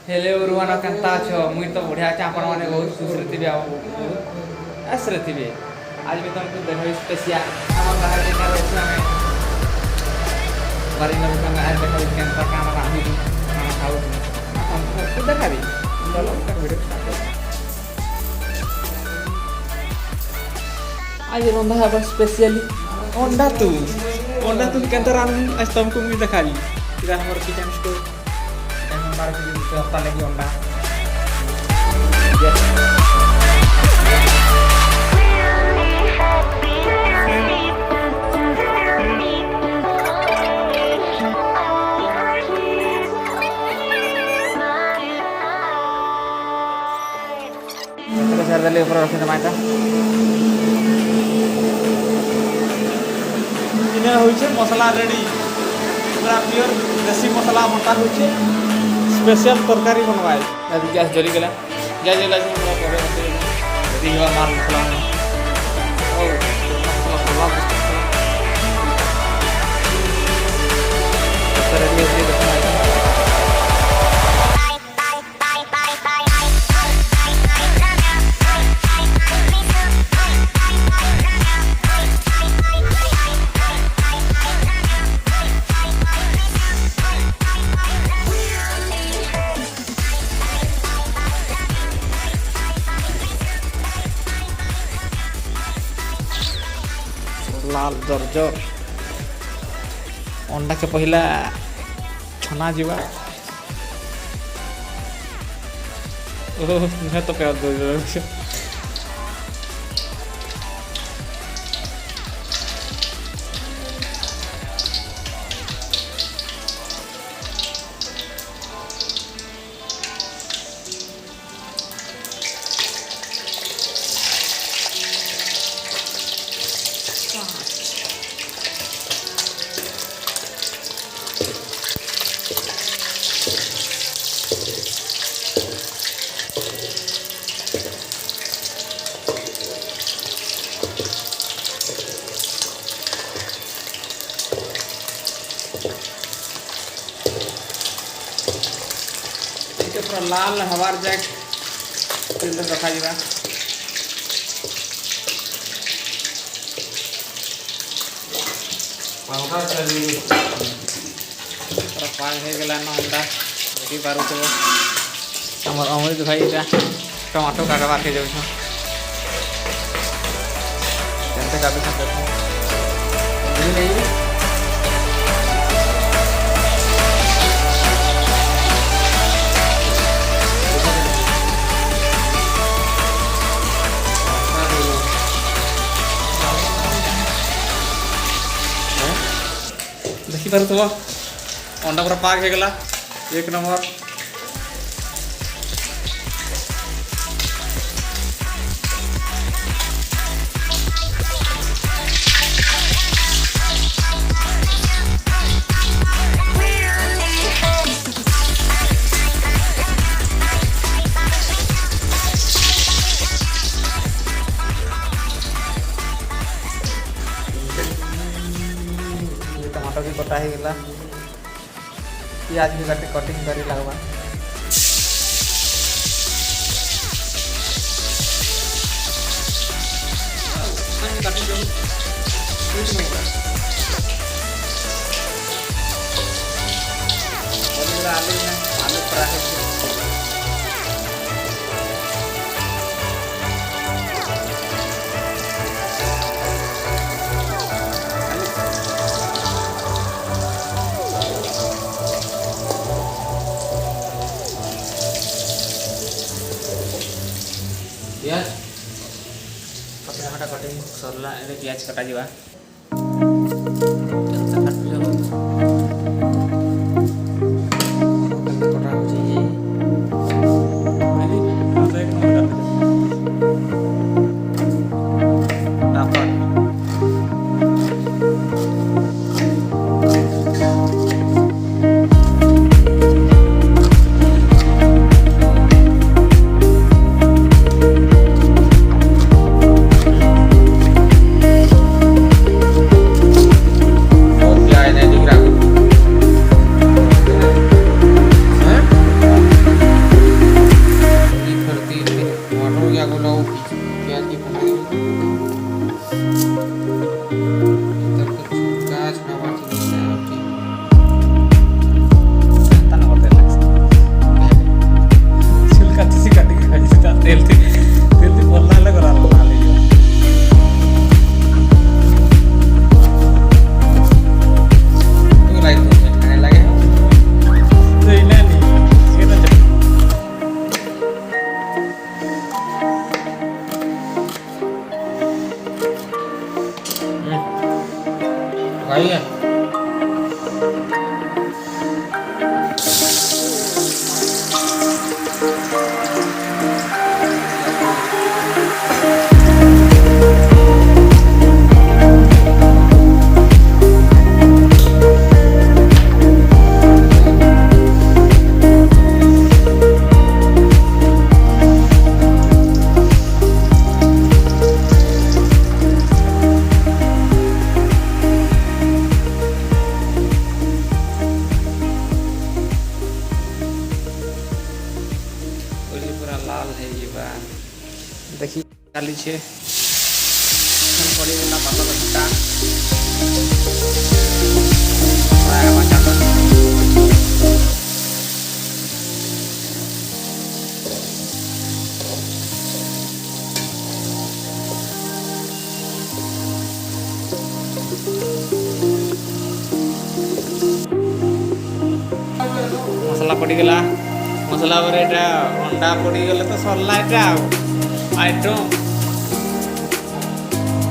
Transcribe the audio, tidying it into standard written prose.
हेले उरुवान केन्ता अछ मुई तो बढ़िया अच्छे आपण मैंने बहुत खुश थे आसरे थे आज भी तुमको देख स्पेशल आम बाहर देखा रही आम बारी आए देखा केन्ता काम रांधु काम खाऊ तुमको देखा वीडियो आज रंधा है स्पेशली अंडा तू केन्ता रांधु आज तुमको मुझे देखा हमारे किचन स्टोर हमारे हफ्ता लगी अंडा दे ऊपर रखी माइटा मसला रेडी पूरा प्योर देसी मसला बंटा हो स्पेशल तरकारी बनवाए अभी गैस जली गला गैस जला माल मसला लाल जर्जर अंडा के पहला छना जीवा ओह तो प्यार दो पूरा लाल हवार जाए रखा जा पाक हो गला ना अंडा देखी पार आमर अमृत भाई टमाटो काटवा के जाऊँ देखी पार अंडा पूरा पाक हो गला एक नंबर टमाटो भी कटा हो गला प्याज भी काटे कटिंग करी लगवा आलू फ्राई प्याज पतला खटा कटिंग सरला प्याज कटा जा पूरा लाल है ये बार देखिए डाली छे पड़ेगा पातल घंटा मसला पड़गला मसला पर एटा अंडा पड़गले तो सरला एटा आइटम